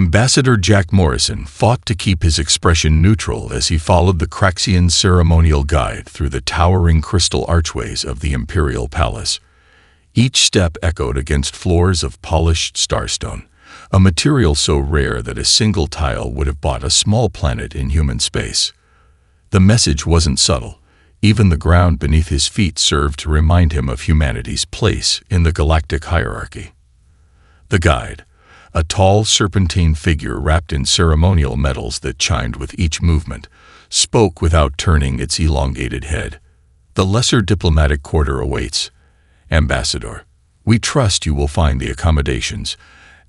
Ambassador Jack Morrison fought to keep his expression neutral as he followed the Craxian ceremonial guide through the towering crystal archways of the Imperial Palace. Each step echoed against floors of polished starstone, a material so rare that a single tile would have bought a small planet in human space. The message wasn't subtle. Even the ground beneath his feet served to remind him of humanity's place in the galactic hierarchy. The guide, a tall serpentine figure wrapped in ceremonial metals that chimed with each movement, spoke without turning its elongated head. "The lesser diplomatic quarter awaits. Ambassador, we trust you will find the accommodations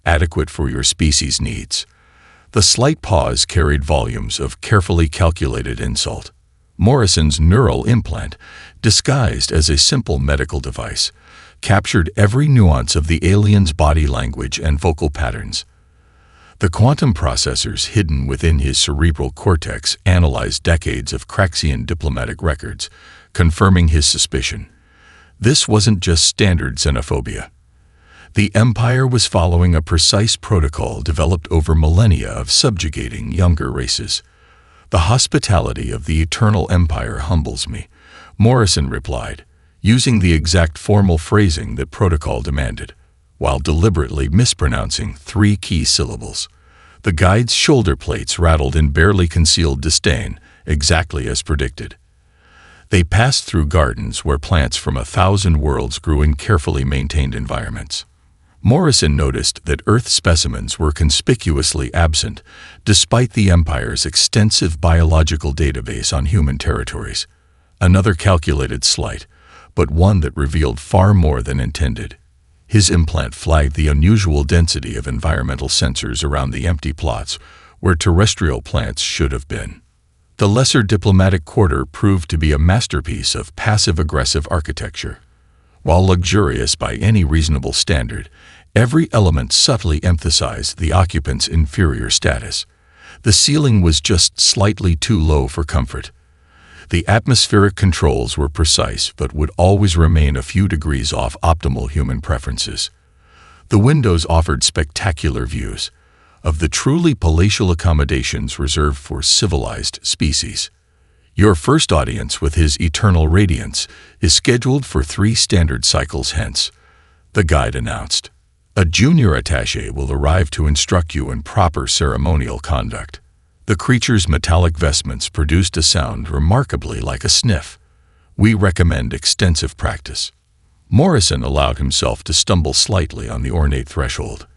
adequate for your species' needs." The slight pause carried volumes of carefully calculated insult. Morrison's neural implant, disguised as a simple medical device, captured every nuance of the alien's body language and vocal patterns. The quantum processors hidden within his cerebral cortex analyzed decades of Craxian diplomatic records, confirming his suspicion. This wasn't just standard xenophobia. The Empire was following a precise protocol developed over millennia of subjugating younger races. "The hospitality of the Eternal Empire humbles me," Morrison replied, using the exact formal phrasing that protocol demanded, while deliberately mispronouncing 3 key syllables. The guide's shoulder plates rattled in barely concealed disdain, exactly as predicted. They passed through gardens where plants from 1,000 worlds grew in carefully maintained environments. Morrison noticed that Earth specimens were conspicuously absent, despite the Empire's extensive biological database on human territories. Another calculated slight, but one that revealed far more than intended. His implant flagged the unusual density of environmental sensors around the empty plots where terrestrial plants should have been. The lesser diplomatic quarter proved to be a masterpiece of passive-aggressive architecture. While luxurious by any reasonable standard, every element subtly emphasized the occupant's inferior status. The ceiling was just slightly too low for comfort. The atmospheric controls were precise but would always remain a few degrees off optimal human preferences. The windows offered spectacular views of the truly palatial accommodations reserved for civilized species. "Your first audience with His Eternal Radiance is scheduled for 3 standard cycles hence," the guide announced. "A junior attaché will arrive to instruct you in proper ceremonial conduct." The creature's metallic vestments produced a sound remarkably like a sniff. "We recommend extensive practice." Morrison allowed himself to stumble slightly on the ornate threshold.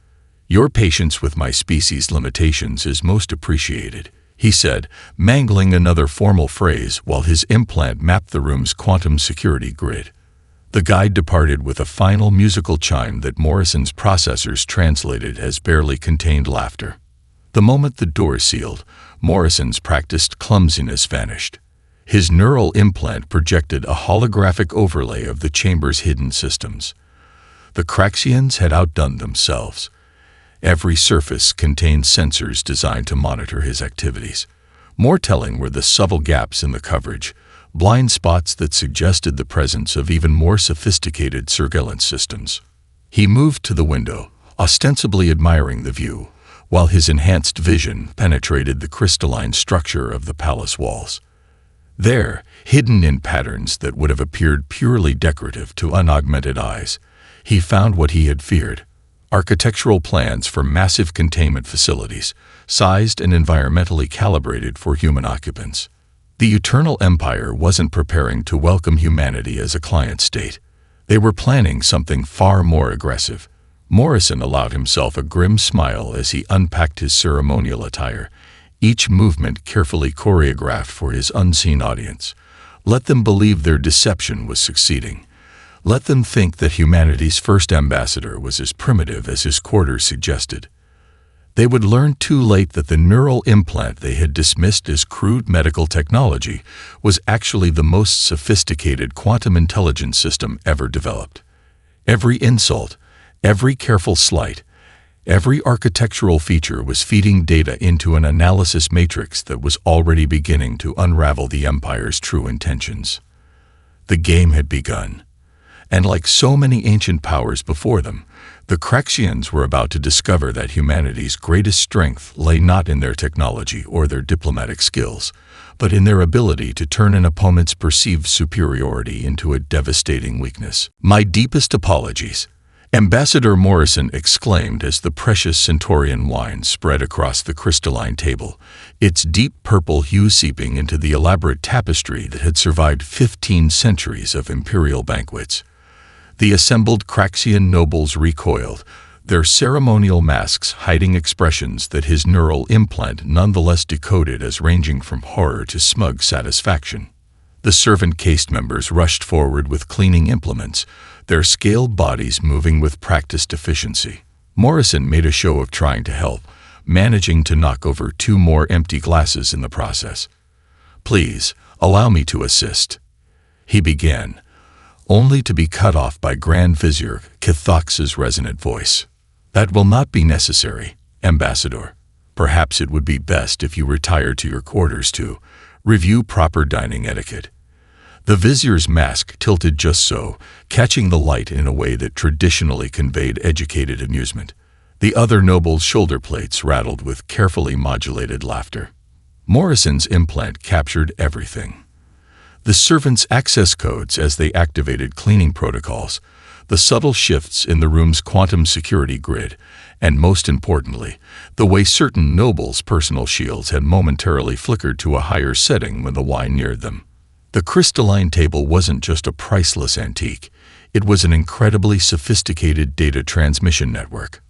"Your patience with my species' limitations is most appreciated," he said, mangling another formal phrase while his implant mapped the room's quantum security grid. The guide departed with a final musical chime that Morrison's processors translated as barely contained laughter. The moment the door sealed, Morrison's practiced clumsiness vanished. His neural implant projected a holographic overlay of the chamber's hidden systems. The Craxians had outdone themselves. Every surface contained sensors designed to monitor his activities. More telling were the subtle gaps in the coverage, blind spots that suggested the presence of even more sophisticated surveillance systems. He moved to the window, ostensibly admiring the view, while his enhanced vision penetrated the crystalline structure of the palace walls. There, hidden in patterns that would have appeared purely decorative to unaugmented eyes, he found what he had feared: architectural plans for massive containment facilities, sized and environmentally calibrated for human occupants. The Eternal Empire wasn't preparing to welcome humanity as a client state. They were planning something far more aggressive. Morrison allowed himself a grim smile as he unpacked his ceremonial attire, each movement carefully choreographed for his unseen audience. Let them believe their deception was succeeding. Let them think that humanity's first ambassador was as primitive as his quarters suggested. They would learn too late that the neural implant they had dismissed as crude medical technology was actually the most sophisticated quantum intelligence system ever developed. Every insult, every careful slight, every architectural feature was feeding data into an analysis matrix that was already beginning to unravel the Empire's true intentions. The game had begun. And like so many ancient powers before them, the Craxians were about to discover that humanity's greatest strength lay not in their technology or their diplomatic skills, but in their ability to turn an opponent's perceived superiority into a devastating weakness. "My deepest apologies," Ambassador Morrison exclaimed as the precious Centaurian wine spread across the crystalline table, its deep purple hue seeping into the elaborate tapestry that had survived 15 centuries of imperial banquets. The assembled Craxian nobles recoiled, their ceremonial masks hiding expressions that his neural implant nonetheless decoded as ranging from horror to smug satisfaction. The servant caste members rushed forward with cleaning implements, their scaled bodies moving with practiced efficiency. Morrison made a show of trying to help, managing to knock over 2 more empty glasses in the process. "Please, allow me to assist," he began, only to be cut off by Grand Vizier Kithox's resonant voice. "That will not be necessary, Ambassador. Perhaps it would be best if you retire to your quarters to review proper dining etiquette." The vizier's mask tilted just so, catching the light in a way that traditionally conveyed educated amusement. The other nobles' shoulder plates rattled with carefully modulated laughter. Morrison's implant captured everything. The servants' access codes as they activated cleaning protocols, the subtle shifts in the room's quantum security grid, and most importantly, the way certain nobles' personal shields had momentarily flickered to a higher setting when the wine neared them. The crystalline table wasn't just a priceless antique, it was an incredibly sophisticated data transmission network.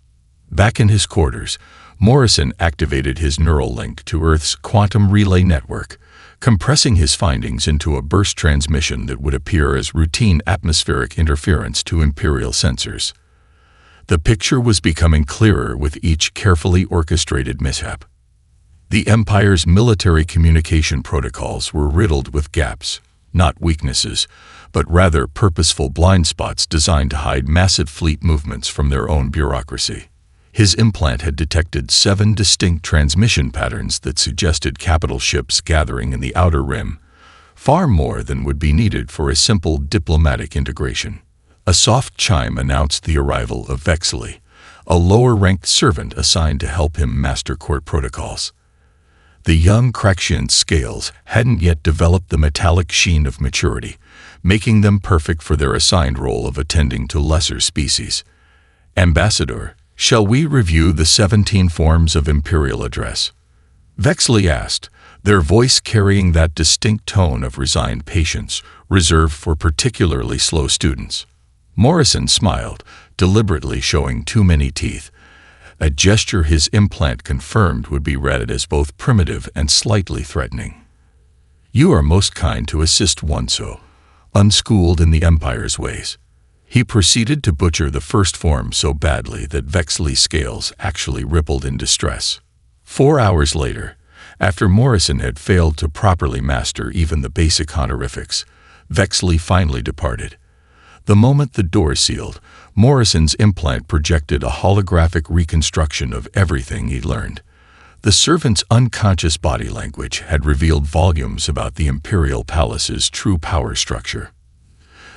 Back in his quarters, Morrison activated his neural link to Earth's quantum relay network, compressing his findings into a burst transmission that would appear as routine atmospheric interference to Imperial sensors. The picture was becoming clearer with each carefully orchestrated mishap. The Empire's military communication protocols were riddled with gaps, not weaknesses, but rather purposeful blind spots designed to hide massive fleet movements from their own bureaucracy. His implant had detected 7 distinct transmission patterns that suggested capital ships gathering in the outer rim, far more than would be needed for a simple diplomatic integration. A soft chime announced the arrival of Vexley, a lower-ranked servant assigned to help him master court protocols. The young Craxian's scales hadn't yet developed the metallic sheen of maturity, making them perfect for their assigned role of attending to lesser species. "Ambassador, shall we review the 17 forms of imperial address?" Vexley asked, their voice carrying that distinct tone of resigned patience reserved for particularly slow students. Morrison smiled, deliberately showing too many teeth, a gesture his implant confirmed would be read as both primitive and slightly threatening. "You are most kind to assist one so unschooled in the Empire's ways." He proceeded to butcher the first form so badly that Vexley's scales actually rippled in distress. 4 hours later, after Morrison had failed to properly master even the basic honorifics, Vexley finally departed. The moment the door sealed, Morrison's implant projected a holographic reconstruction of everything he learned. The servant's unconscious body language had revealed volumes about the Imperial Palace's true power structure.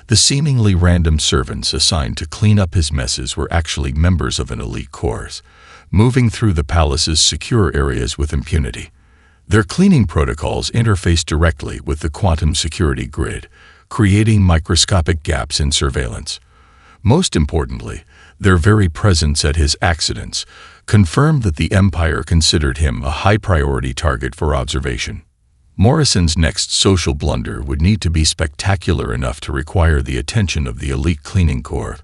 The seemingly random servants assigned to clean up his messes were actually members of an elite corps, moving through the palace's secure areas with impunity. Their cleaning protocols interfaced directly with the quantum security grid, creating microscopic gaps in surveillance. Most importantly, their very presence at his accidents confirmed that the Empire considered him a high-priority target for observation. Morrison's next social blunder would need to be spectacular enough to require the attention of the elite cleaning corps,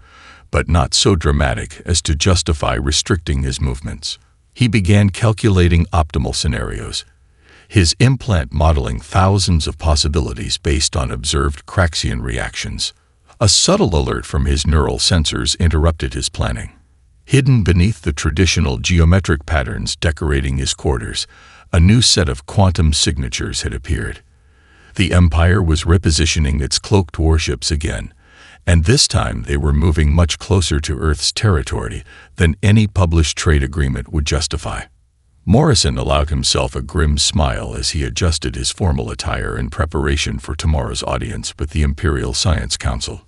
but not so dramatic as to justify restricting his movements. He began calculating optimal scenarios, his implant modeling thousands of possibilities based on observed Craxian reactions. A subtle alert from his neural sensors interrupted his planning. Hidden beneath the traditional geometric patterns decorating his quarters, a new set of quantum signatures had appeared. The Empire was repositioning its cloaked warships again, and this time they were moving much closer to Earth's territory than any published trade agreement would justify. Morrison allowed himself a grim smile as he adjusted his formal attire in preparation for tomorrow's audience with the Imperial Science Council.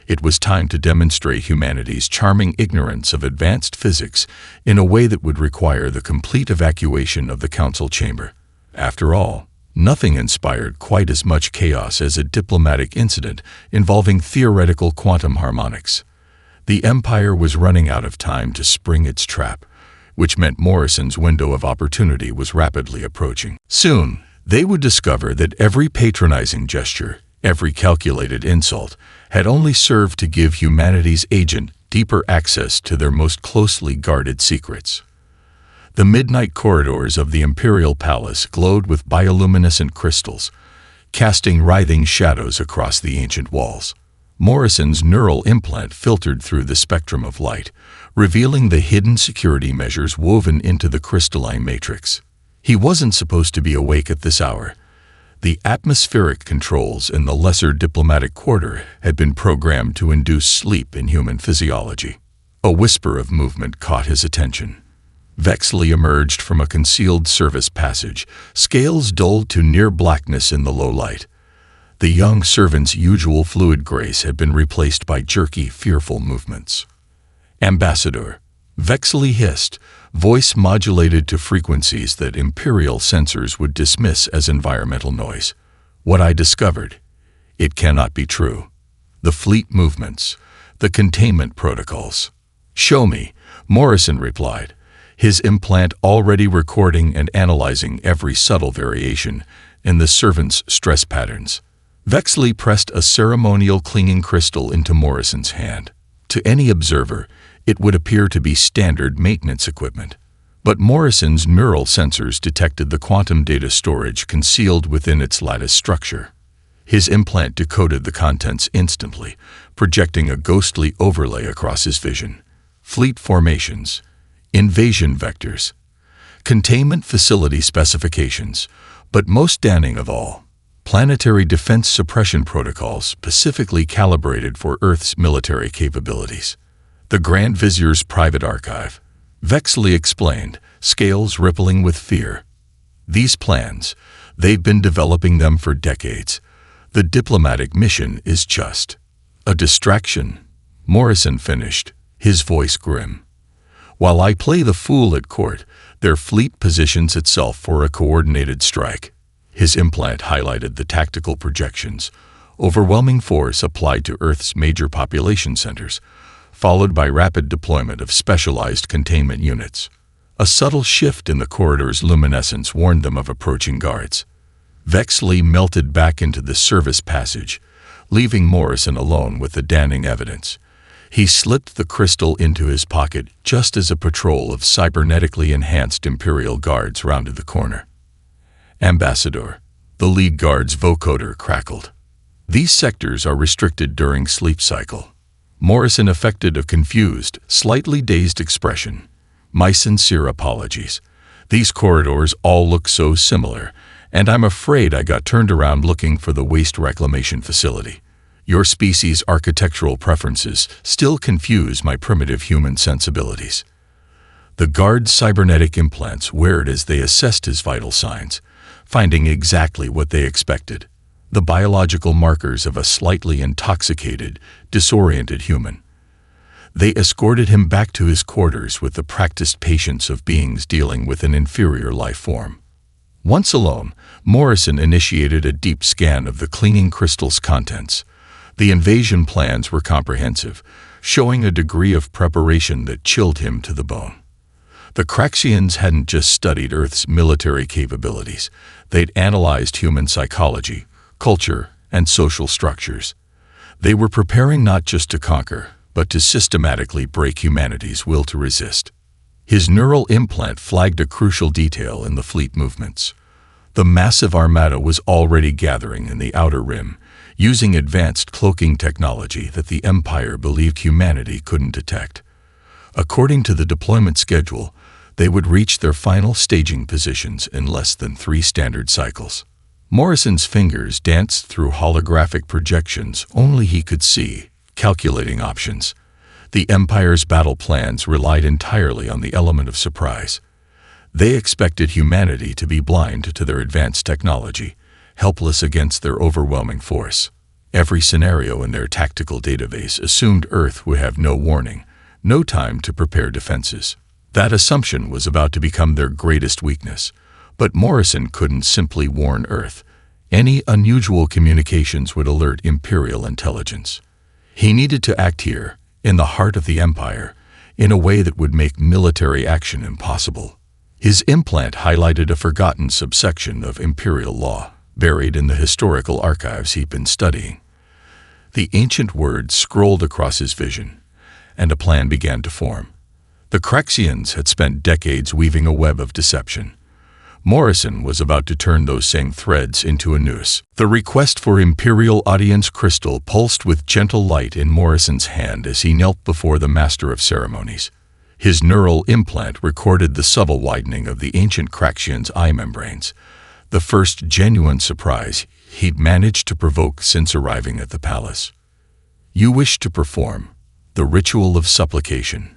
It was time to demonstrate humanity's charming ignorance of advanced physics in a way that would require the complete evacuation of the council chamber. After all, nothing inspired quite as much chaos as a diplomatic incident involving theoretical quantum harmonics. The Empire was running out of time to spring its trap, which meant Morrison's window of opportunity was rapidly approaching. Soon, they would discover that every patronizing gesture, every calculated insult, had only served to give humanity's agent deeper access to their most closely guarded secrets. The midnight corridors of the Imperial Palace glowed with bioluminescent crystals, casting writhing shadows across the ancient walls. Morrison's neural implant filtered through the spectrum of light, revealing the hidden security measures woven into the crystalline matrix. He wasn't supposed to be awake at this hour. The atmospheric controls in the lesser diplomatic quarter had been programmed to induce sleep in human physiology. A whisper of movement caught his attention. Vexley emerged from a concealed service passage, scales dulled to near blackness in the low light. The young servant's usual fluid grace had been replaced by jerky, fearful movements. "Ambassador," Vexley hissed, voice modulated to frequencies that Imperial sensors would dismiss as environmental noise. "What I discovered, it cannot be true. The fleet movements, the containment protocols." "Show me," Morrison replied, his implant already recording and analyzing every subtle variation in the servant's stress patterns. Vexley pressed a ceremonial clinging crystal into Morrison's hand. To any observer, it would appear to be standard maintenance equipment. But Morrison's neural sensors detected the quantum data storage concealed within its lattice structure. His implant decoded the contents instantly, projecting a ghostly overlay across his vision. Fleet formations, invasion vectors, containment facility specifications, but most damning of all, planetary defense suppression protocols specifically calibrated for Earth's military capabilities. "The Grand Vizier's private archive," Vexley explained, scales rippling with fear. "These plans, they've been developing them for decades. The diplomatic mission is just a distraction," Morrison finished, his voice grim. "While I play the fool at court, their fleet positions itself for a coordinated strike." His implant highlighted the tactical projections, overwhelming force applied to Earth's major population centers, followed by rapid deployment of specialized containment units. A subtle shift in the corridor's luminescence warned them of approaching guards. Vexley melted back into the service passage, leaving Morrison alone with the damning evidence. He slipped the crystal into his pocket just as a patrol of cybernetically enhanced Imperial guards rounded the corner. "Ambassador," the lead guard's vocoder crackled. "These sectors are restricted during sleep cycle." Morrison affected a confused, slightly dazed expression. "My sincere apologies. These corridors all look so similar, and I'm afraid I got turned around looking for the waste reclamation facility. Your species' architectural preferences still confuse my primitive human sensibilities." The guard's cybernetic implants whirred as they assessed his vital signs, finding exactly what they expected: the biological markers of a slightly intoxicated, disoriented human. They escorted him back to his quarters with the practiced patience of beings dealing with an inferior life form. Once alone, Morrison initiated a deep scan of the clinging crystal's contents. The invasion plans were comprehensive, showing a degree of preparation that chilled him to the bone. The Craxians hadn't just studied Earth's military capabilities, they'd analyzed human psychology, culture, and social structures. They were preparing not just to conquer, but to systematically break humanity's will to resist. His neural implant flagged a crucial detail in the fleet movements. The massive armada was already gathering in the outer rim, using advanced cloaking technology that the Empire believed humanity couldn't detect. According to the deployment schedule, they would reach their final staging positions in less than 3 standard cycles. Morrison's fingers danced through holographic projections only he could see, calculating options. The Empire's battle plans relied entirely on the element of surprise. They expected humanity to be blind to their advanced technology, helpless against their overwhelming force. Every scenario in their tactical database assumed Earth would have no warning, no time to prepare defenses. That assumption was about to become their greatest weakness. But Morrison couldn't simply warn Earth. Any unusual communications would alert Imperial intelligence. He needed to act here, in the heart of the Empire, in a way that would make military action impossible. His implant highlighted a forgotten subsection of Imperial law, buried in the historical archives he'd been studying. The ancient words scrolled across his vision, and a plan began to form. The Craxians had spent decades weaving a web of deception. Morrison was about to turn those same threads into a noose. The request for Imperial Audience crystal pulsed with gentle light in Morrison's hand as he knelt before the Master of Ceremonies. His neural implant recorded the subtle widening of the ancient Craxian's eye membranes, the first genuine surprise he'd managed to provoke since arriving at the palace. "You wish to perform the ritual of supplication."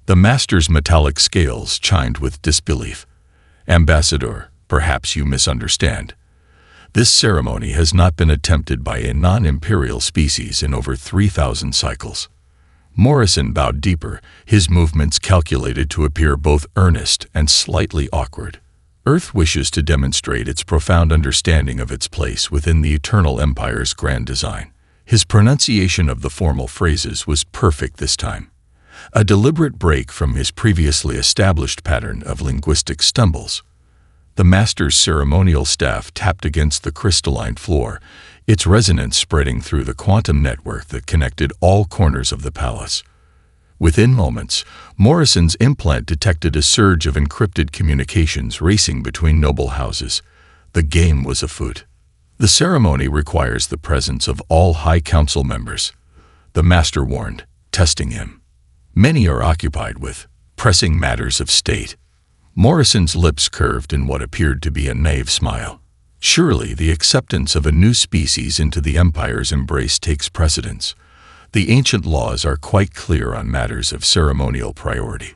The Master's metallic scales chimed with disbelief. "Ambassador, perhaps you misunderstand. This ceremony has not been attempted by a non-imperial species in over 3,000 cycles." Morrison bowed deeper, his movements calculated to appear both earnest and slightly awkward. Earth wishes to demonstrate its profound understanding of its place within the Eternal Empire's grand design. His pronunciation of the formal phrases was perfect this time. A deliberate break from his previously established pattern of linguistic stumbles. The Master's ceremonial staff tapped against the crystalline floor, its resonance spreading through the quantum network that connected all corners of the palace. Within moments, Morrison's implant detected a surge of encrypted communications racing between noble houses. The game was afoot. "The ceremony requires the presence of all High Council members," the Master warned, testing him. "Many are occupied with pressing matters of state." Morrison's lips curved in what appeared to be a naive smile. Surely the acceptance of a new species into the Empire's embrace takes precedence. The ancient laws are quite clear on matters of ceremonial priority.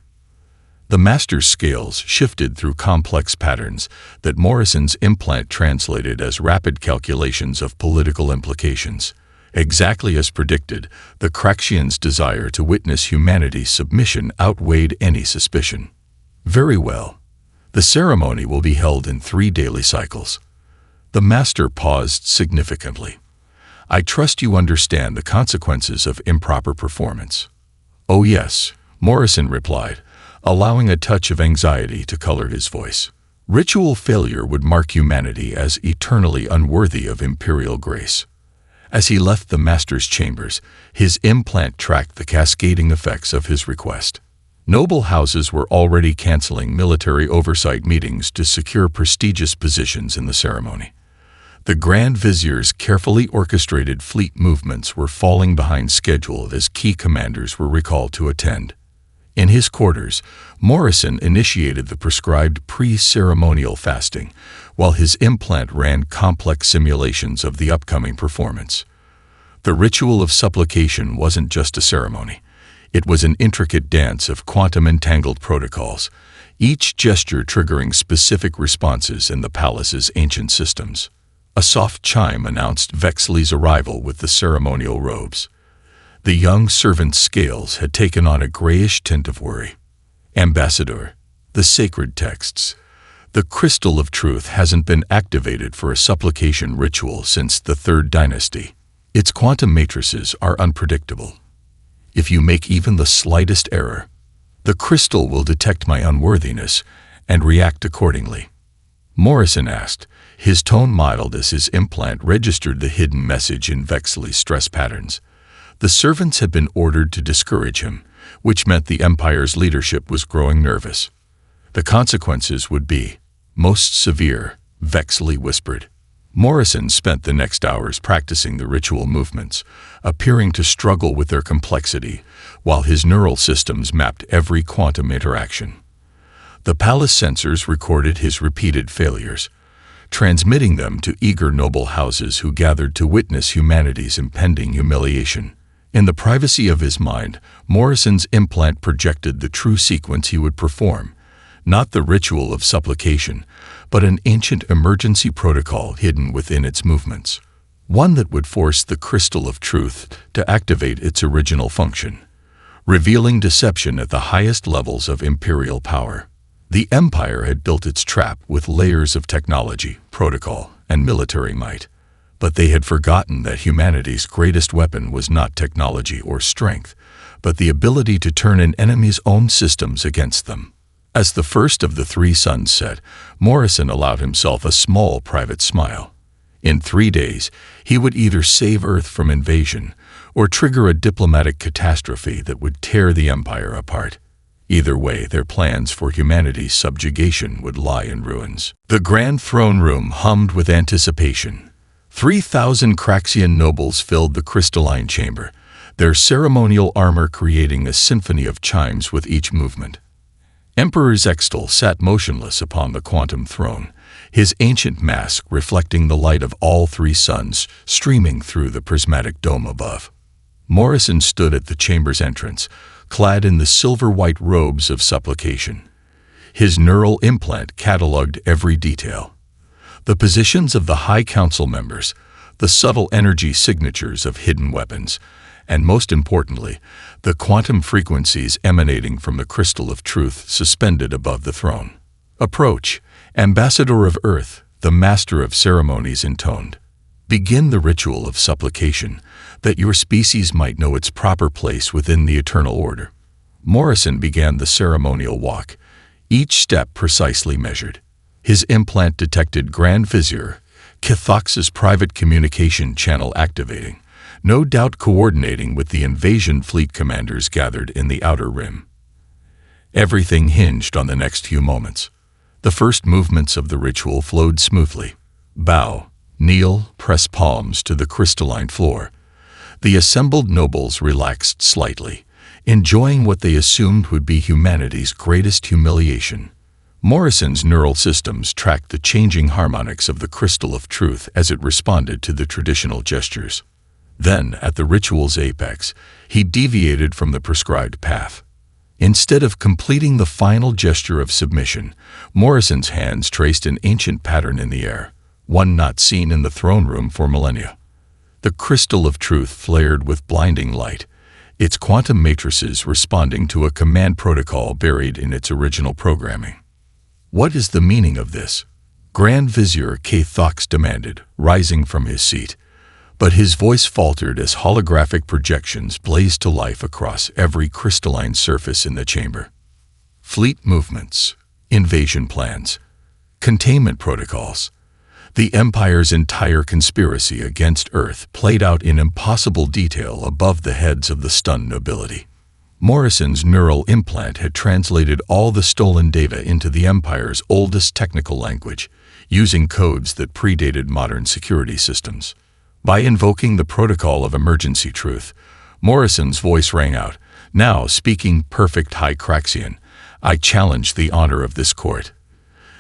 The Master's scales shifted through complex patterns that Morrison's implant translated as rapid calculations of political implications. Exactly as predicted, the Craxians' desire to witness humanity's submission outweighed any suspicion. "Very well. The ceremony will be held in 3 daily cycles." The Master paused significantly. "I trust you understand the consequences of improper performance." "Oh yes," Morrison replied, allowing a touch of anxiety to color his voice. "Ritual failure would mark humanity as eternally unworthy of imperial grace." As he left the Master's chambers, his implant tracked the cascading effects of his request. Noble houses were already canceling military oversight meetings to secure prestigious positions in the ceremony. The Grand Vizier's carefully orchestrated fleet movements were falling behind schedule as key commanders were recalled to attend. In his quarters, Morrison initiated the prescribed pre-ceremonial fasting, while his implant ran complex simulations of the upcoming performance. The ritual of supplication wasn't just a ceremony. It was an intricate dance of quantum-entangled protocols, each gesture triggering specific responses in the palace's ancient systems. A soft chime announced Vexley's arrival with the ceremonial robes. The young servant's scales had taken on a grayish tint of worry. "Ambassador, the sacred texts. The crystal of truth hasn't been activated for a supplication ritual since the 3rd dynasty. Its quantum matrices are unpredictable. If you make even the slightest error, the crystal will detect my unworthiness and react accordingly." Morrison asked, his tone mild as his implant registered the hidden message in Vexley's stress patterns. The servants had been ordered to discourage him, which meant the Empire's leadership was growing nervous. The consequences would be most severe, Vexley whispered. Morrison spent the next hours practicing the ritual movements, appearing to struggle with their complexity, while his neural systems mapped every quantum interaction. The palace sensors recorded his repeated failures, transmitting them to eager noble houses who gathered to witness humanity's impending humiliation. In the privacy of his mind, Morrison's implant projected the true sequence he would perform, not the ritual of supplication, but an ancient emergency protocol hidden within its movements. one that would force the Crystal of Truth to activate its original function, revealing deception at the highest levels of imperial power. The Empire had built its trap with layers of technology, protocol, and military might, but they had forgotten that humanity's greatest weapon was not technology or strength, but the ability to turn an enemy's own systems against them. As the first of the three suns set, Morrison allowed himself a small private smile. In 3 days, he would either save Earth from invasion or trigger a diplomatic catastrophe that would tear the Empire apart. Either way, their plans for humanity's subjugation would lie in ruins. The Grand Throne Room hummed with anticipation. 3,000 Craxian nobles filled the crystalline chamber, their ceremonial armor creating a symphony of chimes with each movement. Emperor Zextal sat motionless upon the quantum throne, his ancient mask reflecting the light of all three suns streaming through the prismatic dome above. Morrison stood at the chamber's entrance, clad in the silver-white robes of supplication. His neural implant catalogued every detail. The positions of the High Council members, the subtle energy signatures of hidden weapons, and most importantly, the quantum frequencies emanating from the Crystal of Truth suspended above the throne. "Approach, Ambassador of Earth," the Master of Ceremonies intoned. "Begin the ritual of supplication, that your species might know its proper place within the eternal order." Morrison began the ceremonial walk, each step precisely measured. His implant detected Grand Vizier Kithox's private communication channel activating, no doubt coordinating with the invasion fleet commanders gathered in the Outer Rim. Everything hinged on the next few moments. The first movements of the ritual flowed smoothly. Bow, kneel, press palms to the crystalline floor. The assembled nobles relaxed slightly, enjoying what they assumed would be humanity's greatest humiliation. Morrison's neural systems tracked the changing harmonics of the Crystal of Truth as it responded to the traditional gestures. Then, at the ritual's apex, he deviated from the prescribed path. Instead of completing the final gesture of submission, Morrison's hands traced an ancient pattern in the air, one not seen in the throne room for millennia. The Crystal of Truth flared with blinding light, its quantum matrices responding to a command protocol buried in its original programming. "What is the meaning of this?" Grand Vizier Kithox demanded, rising from his seat. But his voice faltered as holographic projections blazed to life across every crystalline surface in the chamber. Fleet movements, invasion plans, containment protocols. The Empire's entire conspiracy against Earth played out in impossible detail above the heads of the stunned nobility. Morrison's neural implant had translated all the stolen data into the Empire's oldest technical language, using codes that predated modern security systems. By invoking the protocol of emergency truth, Morrison's voice rang out, "Now, speaking perfect High Craxian, I challenge the honor of this court.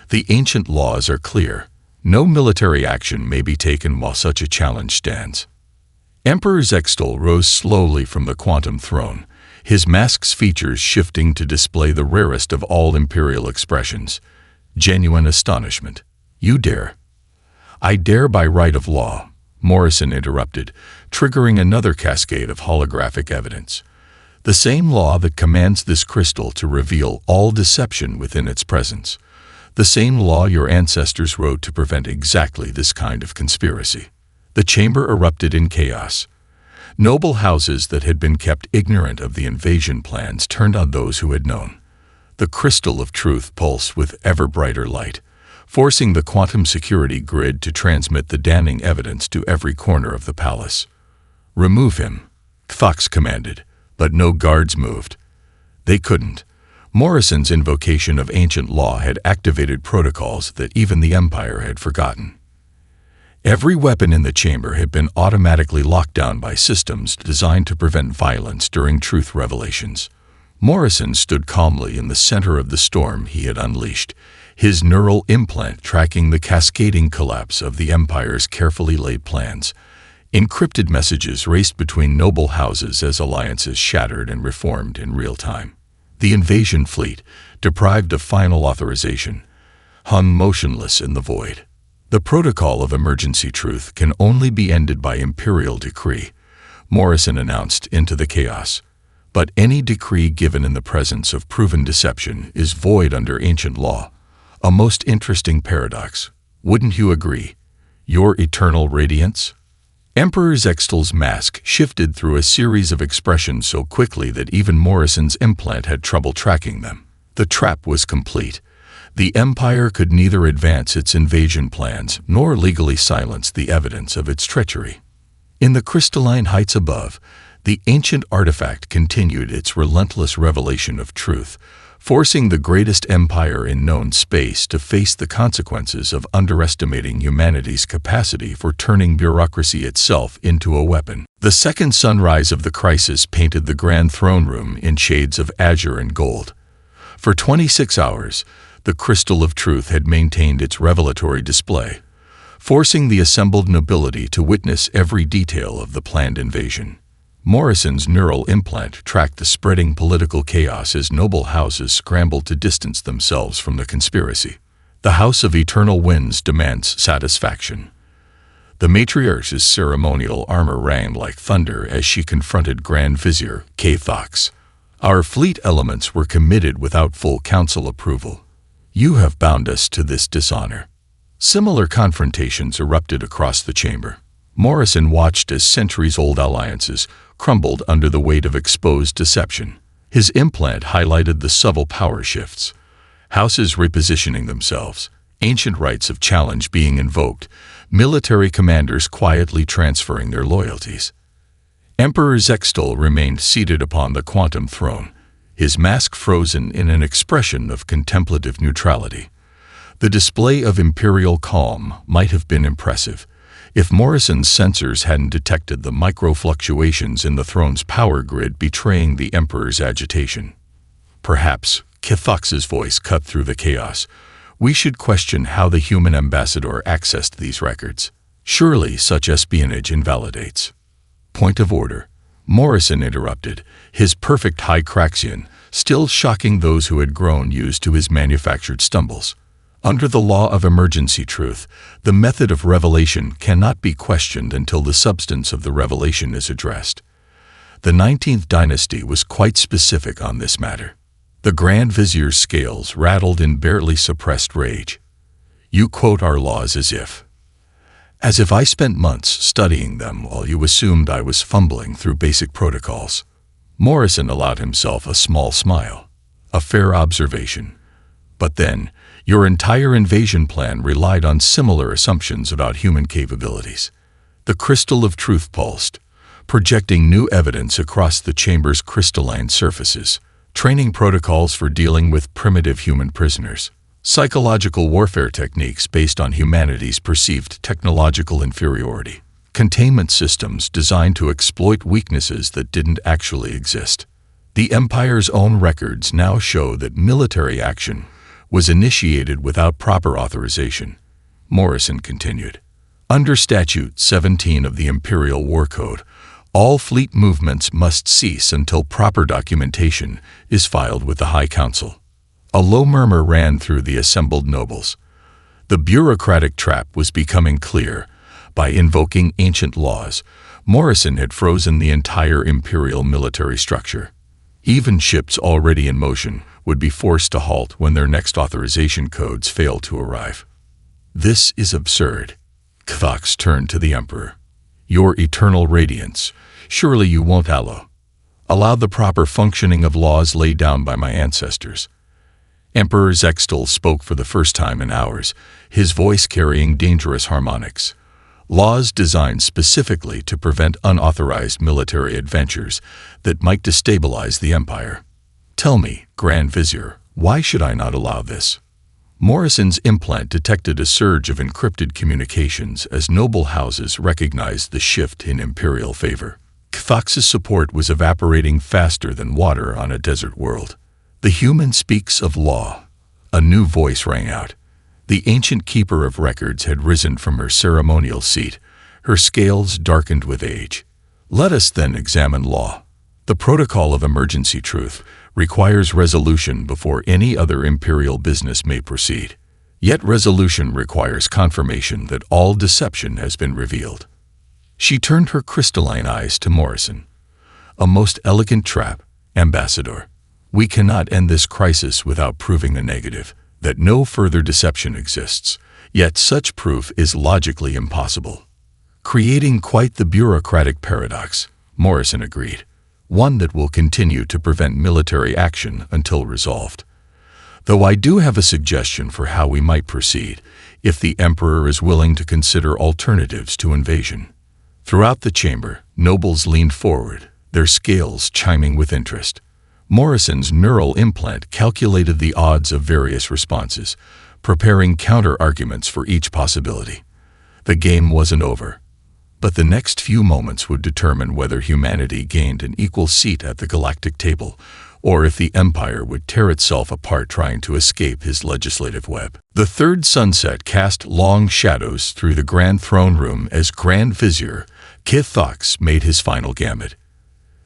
The ancient laws are clear. No military action may be taken while such a challenge stands." Emperor Zextal rose slowly from the quantum throne, his mask's features shifting to display the rarest of all imperial expressions, genuine astonishment. "You dare?" "I dare by right of law," Morrison interrupted, triggering another cascade of holographic evidence. "The same law that commands this crystal to reveal all deception within its presence. The same law your ancestors wrote to prevent exactly this kind of conspiracy." The chamber erupted in chaos. Noble houses that had been kept ignorant of the invasion plans turned on those who had known. The Crystal of Truth pulsed with ever brighter light, forcing the quantum security grid to transmit the damning evidence to every corner of the palace. "Remove him," Kithox commanded, but no guards moved. They couldn't. Morrison's invocation of ancient law had activated protocols that even the Empire had forgotten. Every weapon in the chamber had been automatically locked down by systems designed to prevent violence during truth revelations. Morrison stood calmly in the center of the storm he had unleashed, his neural implant tracking the cascading collapse of the Empire's carefully laid plans. Encrypted messages raced between noble houses as alliances shattered and reformed in real time. The invasion fleet, deprived of final authorization, hung motionless in the void. The protocol of emergency truth can only be ended by imperial decree, Morrison announced into the chaos. But any decree given in the presence of proven deception is void under ancient law. A most interesting paradox. Wouldn't you agree? Your eternal radiance? Emperor Zextal's mask shifted through a series of expressions so quickly that even Morrison's implant had trouble tracking them. The trap was complete. The Empire could neither advance its invasion plans nor legally silence the evidence of its treachery. In the crystalline heights above, the ancient artifact continued its relentless revelation of truth, forcing the greatest empire in known space to face the consequences of underestimating humanity's capacity for turning bureaucracy itself into a weapon. The second sunrise of the crisis painted the Grand Throne Room in shades of azure and gold. For 26 hours, the Crystal of Truth had maintained its revelatory display, forcing the assembled nobility to witness every detail of the planned invasion. Morrison's neural implant tracked the spreading political chaos as noble houses scrambled to distance themselves from the conspiracy. The House of Eternal Winds demands satisfaction. The matriarch's ceremonial armor rang like thunder as she confronted Grand Vizier Kathox. Our fleet elements were committed without full council approval. You have bound us to this dishonor. Similar confrontations erupted across the chamber. Morrison watched as centuries-old alliances crumbled under the weight of exposed deception. His implant highlighted the subtle power shifts. Houses repositioning themselves, ancient rites of challenge being invoked, military commanders quietly transferring their loyalties. Emperor Zextal remained seated upon the quantum throne, his mask frozen in an expression of contemplative neutrality. The display of imperial calm might have been impressive, if Morrison's sensors hadn't detected the micro-fluctuations in the throne's power grid betraying the Emperor's agitation. Perhaps, Kathox's voice cut through the chaos, we should question how the human ambassador accessed these records. Surely such espionage invalidates. Point of order. Morrison interrupted, his perfect high Craxian, still shocking those who had grown used to his manufactured stumbles. Under the law of emergency truth, the method of revelation cannot be questioned until the substance of the revelation is addressed. The 19th dynasty was quite specific on this matter. The Grand Vizier's scales rattled in barely suppressed rage. You quote our laws as if I spent months studying them while you assumed I was fumbling through basic protocols. Morrison allowed himself a small smile. A fair observation. But then, your entire invasion plan relied on similar assumptions about human capabilities. The Crystal of Truth pulsed, projecting new evidence across the chamber's crystalline surfaces, training protocols for dealing with primitive human prisoners, psychological warfare techniques based on humanity's perceived technological inferiority, containment systems designed to exploit weaknesses that didn't actually exist. The Empire's own records now show that military action was initiated without proper authorization. Morrison continued. Under Statute 17 of the Imperial War Code, all fleet movements must cease until proper documentation is filed with the High Council. A low murmur ran through the assembled nobles. The bureaucratic trap was becoming clear. By invoking ancient laws, Morrison had frozen the entire imperial military structure. Even ships already in motion would be forced to halt when their next authorization codes failed to arrive. This is absurd. Kathox turned to the Emperor. Your eternal radiance, surely you won't allow the proper functioning of laws laid down by my ancestors. Emperor Zextal spoke for the first time in hours, his voice carrying dangerous harmonics. Laws designed specifically to prevent unauthorized military adventures that might destabilize the Empire. Tell me, Grand Vizier, why should I not allow this? Morrison's implant detected a surge of encrypted communications as noble houses recognized the shift in imperial favor. Kathox's support was evaporating faster than water on a desert world. The human speaks of law. A new voice rang out. The ancient keeper of records had risen from her ceremonial seat, her scales darkened with age. Let us then examine law. The protocol of emergency truth requires resolution before any other imperial business may proceed. Yet resolution requires confirmation that all deception has been revealed. She turned her crystalline eyes to Morrison. A most elegant trap, Ambassador. We cannot end this crisis without proving a negative, that no further deception exists. Yet such proof is logically impossible. Creating quite the bureaucratic paradox, Morrison agreed. One that will continue to prevent military action until resolved. Though I do have a suggestion for how we might proceed, if the Emperor is willing to consider alternatives to invasion. Throughout the chamber, nobles leaned forward, their scales chiming with interest. Morrison's neural implant calculated the odds of various responses, preparing counter-arguments for each possibility. The game wasn't over, but the next few moments would determine whether humanity gained an equal seat at the galactic table, or if the Empire would tear itself apart trying to escape his legislative web. The third sunset cast long shadows through the Grand Throne Room as Grand Vizier Kithox made his final gambit.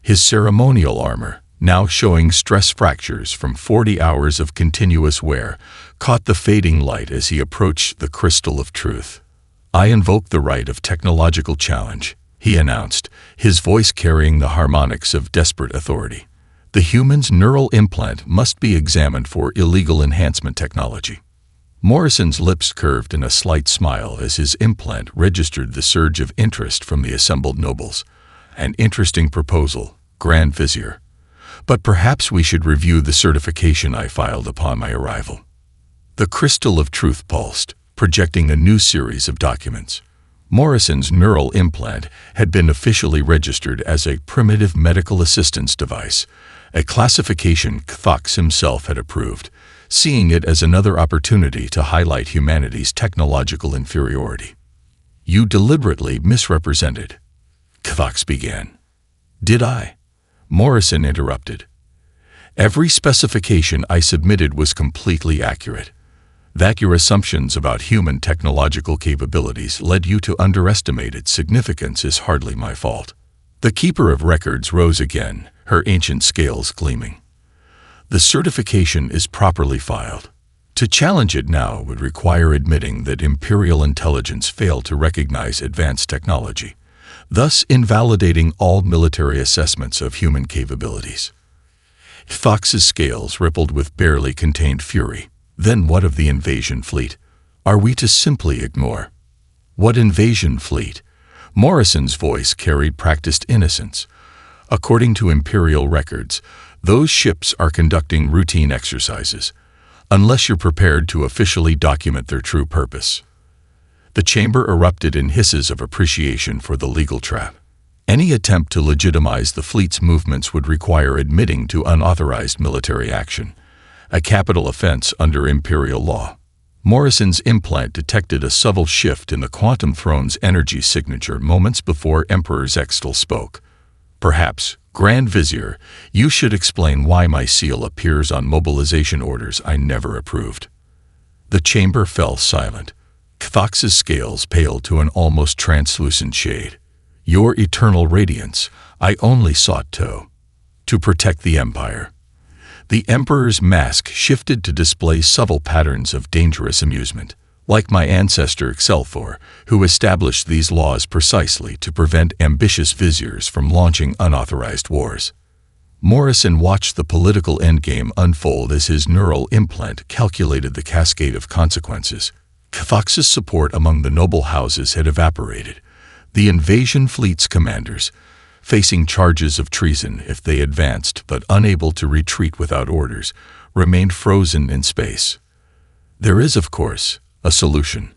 His ceremonial armor, now showing stress fractures from 40 hours of continuous wear, caught the fading light as he approached the Crystal of Truth. "I invoke the right of technological challenge," he announced, his voice carrying the harmonics of desperate authority. "The human's neural implant must be examined for illegal enhancement technology." Morrison's lips curved in a slight smile as his implant registered the surge of interest from the assembled nobles. "An interesting proposal, Grand Vizier. But perhaps we should review the certification I filed upon my arrival." The Crystal of Truth pulsed, projecting a new series of documents. Morrison's neural implant had been officially registered as a primitive medical assistance device, a classification Kithox himself had approved, seeing it as another opportunity to highlight humanity's technological inferiority. "You deliberately misrepresented," Kithox began. "Did I?" Morrison interrupted. "Every specification I submitted was completely accurate. That your assumptions about human technological capabilities led you to underestimate its significance is hardly my fault." The Keeper of Records rose again, her ancient scales gleaming. "The certification is properly filed. To challenge it now would require admitting that Imperial intelligence failed to recognize advanced technology, thus invalidating all military assessments of human capabilities." Fox's scales rippled with barely contained fury. "Then what of the invasion fleet? Are we to simply ignore?" "What invasion fleet?" Morrison's voice carried practiced innocence. "According to Imperial records, those ships are conducting routine exercises, unless you're prepared to officially document their true purpose." The chamber erupted in hisses of appreciation for the legal trap. Any attempt to legitimize the fleet's movements would require admitting to unauthorized military action, a capital offense under Imperial law. Morrison's implant detected a subtle shift in the Quantum Throne's energy signature moments before Emperor Zextal spoke. "Perhaps, Grand Vizier, you should explain why my seal appears on mobilization orders I never approved." The chamber fell silent. Kithox's scales paled to an almost translucent shade. "Your eternal radiance, I only sought to protect the Empire." The Emperor's mask shifted to display subtle patterns of dangerous amusement, like my ancestor Excelfor, who established these laws precisely to prevent ambitious viziers from launching unauthorized wars. Morrison watched the political endgame unfold as his neural implant calculated the cascade of consequences. Kithox's support among the noble houses had evaporated. The invasion fleet's commanders, facing charges of treason if they advanced but unable to retreat without orders, remained frozen in space. "There is, of course, a solution."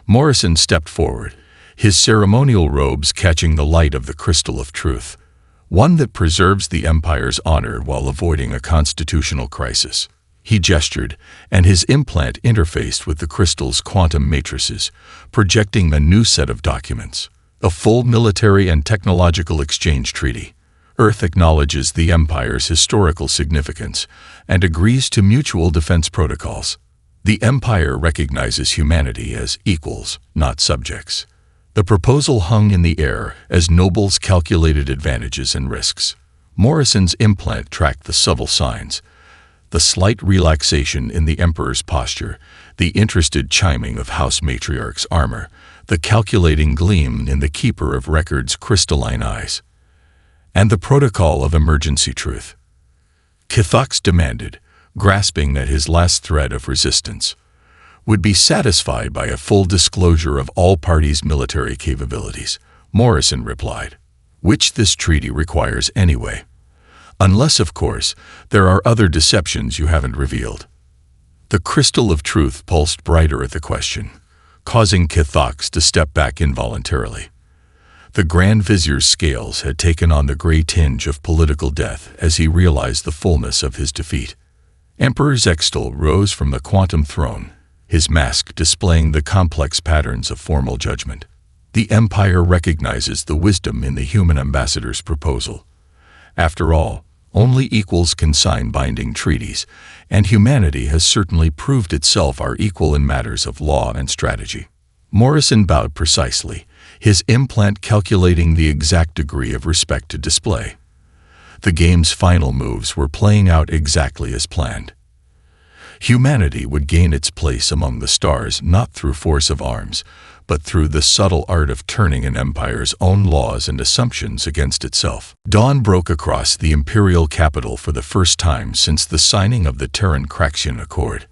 Morrison stepped forward, his ceremonial robes catching the light of the Crystal of Truth, one that preserves the Empire's honor while avoiding a constitutional crisis. He gestured, and his implant interfaced with the crystal's quantum matrices, projecting a new set of documents. A full military and technological exchange treaty. Earth acknowledges the Empire's historical significance and agrees to mutual defense protocols. The Empire recognizes humanity as equals, not subjects. The proposal hung in the air as nobles calculated advantages and risks. Morrison's implant tracked the subtle signs. The slight relaxation in the Emperor's posture, the interested chiming of House Matriarch's armor, the calculating gleam in the Keeper of Records' crystalline eyes, and the protocol of emergency truth. Kithox demanded, grasping at his last thread of resistance, would be satisfied by a full disclosure of all parties' military capabilities. Morrison replied, which this treaty requires anyway. Unless, of course, there are other deceptions you haven't revealed. The crystal of truth pulsed brighter at the question, causing Kithox to step back involuntarily. The Grand Vizier's scales had taken on the gray tinge of political death as he realized the fullness of his defeat. Emperor Zextal rose from the quantum throne, his mask displaying the complex patterns of formal judgment. The Empire recognizes the wisdom in the human ambassador's proposal. After all, only equals can sign binding treaties, and humanity has certainly proved itself our equal in matters of law and strategy. Morrison bowed precisely, his implant calculating the exact degree of respect to display. The game's final moves were playing out exactly as planned. Humanity would gain its place among the stars not through force of arms, but through the subtle art of turning an empire's own laws and assumptions against itself. Dawn broke across the imperial capital for the first time since the signing of the Terran Accord.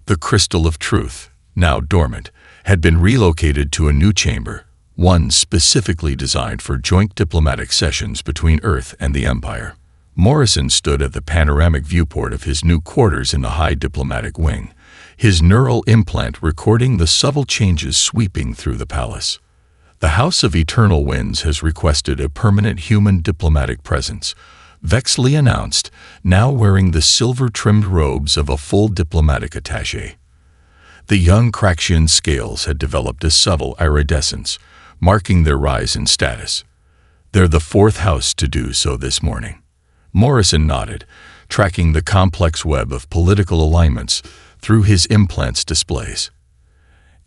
The Crystal of Truth, now dormant, had been relocated to a new chamber, one specifically designed for joint diplomatic sessions between Earth and the Empire. Morrison stood at the panoramic viewport of his new quarters in the high diplomatic wing, his neural implant recording the subtle changes sweeping through the palace. The House of Eternal Winds has requested a permanent human diplomatic presence, Vexley announced, now wearing the silver-trimmed robes of a full diplomatic attaché. The young Craxian scales had developed a subtle iridescence, marking their rise in status. They're the fourth house to do so this morning. Morrison nodded, tracking the complex web of political alignments through his implant's displays.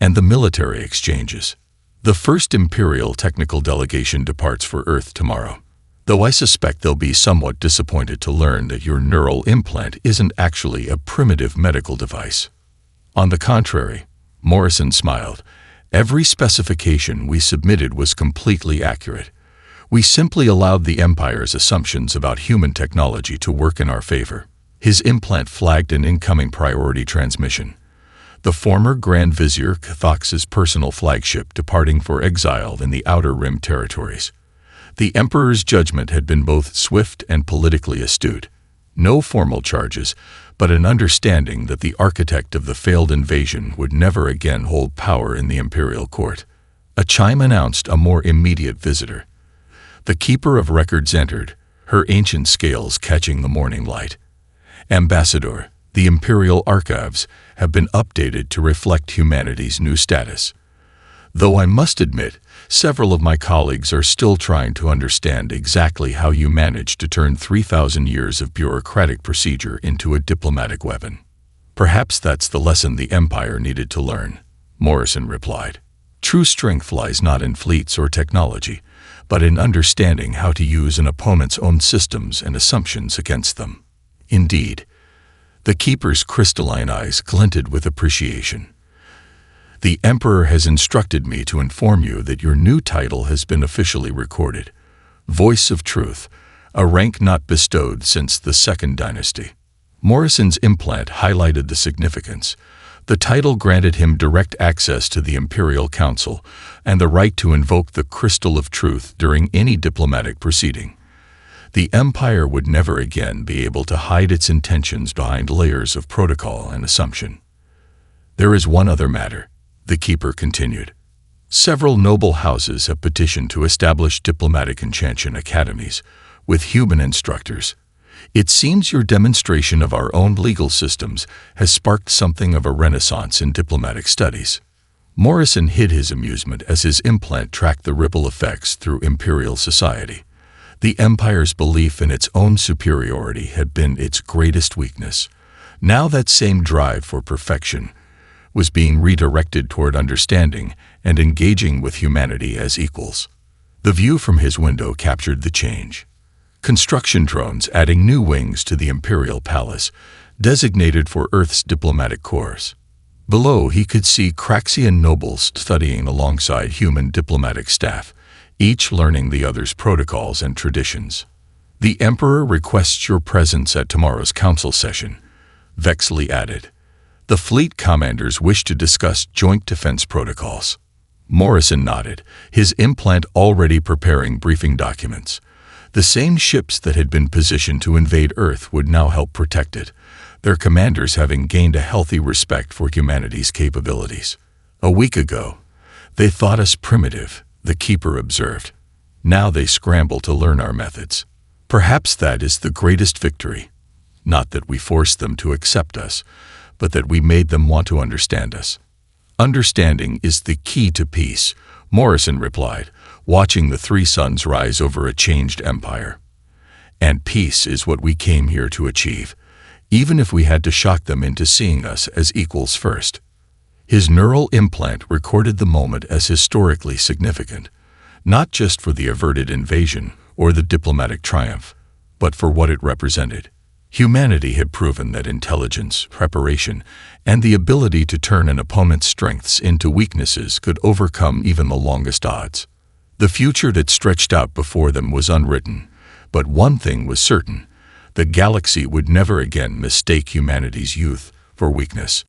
And the military exchanges. The first Imperial technical delegation departs for Earth tomorrow, though I suspect they'll be somewhat disappointed to learn that your neural implant isn't actually a primitive medical device. On the contrary, Morrison smiled, every specification we submitted was completely accurate. We simply allowed the Empire's assumptions about human technology to work in our favor. His implant flagged an incoming priority transmission. The former Grand Vizier Kithox's personal flagship departing for exile in the Outer Rim territories. The Emperor's judgment had been both swift and politically astute. No formal charges, but an understanding that the architect of the failed invasion would never again hold power in the Imperial Court. A chime announced a more immediate visitor. The Keeper of Records entered, her ancient scales catching the morning light. Ambassador, the Imperial Archives have been updated to reflect humanity's new status. Though I must admit, several of my colleagues are still trying to understand exactly how you managed to turn 3,000 years of bureaucratic procedure into a diplomatic weapon. Perhaps that's the lesson the Empire needed to learn, Morrison replied. True strength lies not in fleets or technology, but in understanding how to use an opponent's own systems and assumptions against them. Indeed, the Keeper's crystalline eyes glinted with appreciation. The Emperor has instructed me to inform you that your new title has been officially recorded. Voice of Truth, a rank not bestowed since the Second Dynasty. Morrison's implant highlighted the significance. The title granted him direct access to the Imperial Council and the right to invoke the Crystal of Truth during any diplomatic proceeding. The Empire would never again be able to hide its intentions behind layers of protocol and assumption. There is one other matter, the Keeper continued. Several noble houses have petitioned to establish diplomatic enchantion academies with human instructors. It seems your demonstration of our own legal systems has sparked something of a renaissance in diplomatic studies. Morrison hid his amusement as his implant tracked the ripple effects through imperial society. The Empire's belief in its own superiority had been its greatest weakness. Now that same drive for perfection was being redirected toward understanding and engaging with humanity as equals. The view from his window captured the change. Construction drones adding new wings to the Imperial Palace, designated for Earth's diplomatic corps. Below, he could see Craxian nobles studying alongside human diplomatic staff, each learning the other's protocols and traditions. "The Emperor requests your presence at tomorrow's council session," Vexley added. "The fleet commanders wish to discuss joint defense protocols." Morrison nodded, his implant already preparing briefing documents. The same ships that had been positioned to invade Earth would now help protect it, their commanders having gained a healthy respect for humanity's capabilities. "A week ago, they thought us primitive," the Keeper observed. "Now they scramble to learn our methods. Perhaps that is the greatest victory. Not that we forced them to accept us, but that we made them want to understand us." "Understanding is the key to peace," Morrison replied, watching the three suns rise over a changed empire. "And peace is what we came here to achieve, even if we had to shock them into seeing us as equals first." His neural implant recorded the moment as historically significant, not just for the averted invasion or the diplomatic triumph, but for what it represented. Humanity had proven that intelligence, preparation, and the ability to turn an opponent's strengths into weaknesses could overcome even the longest odds. The future that stretched out before them was unwritten, but one thing was certain: the galaxy would never again mistake humanity's youth for weakness.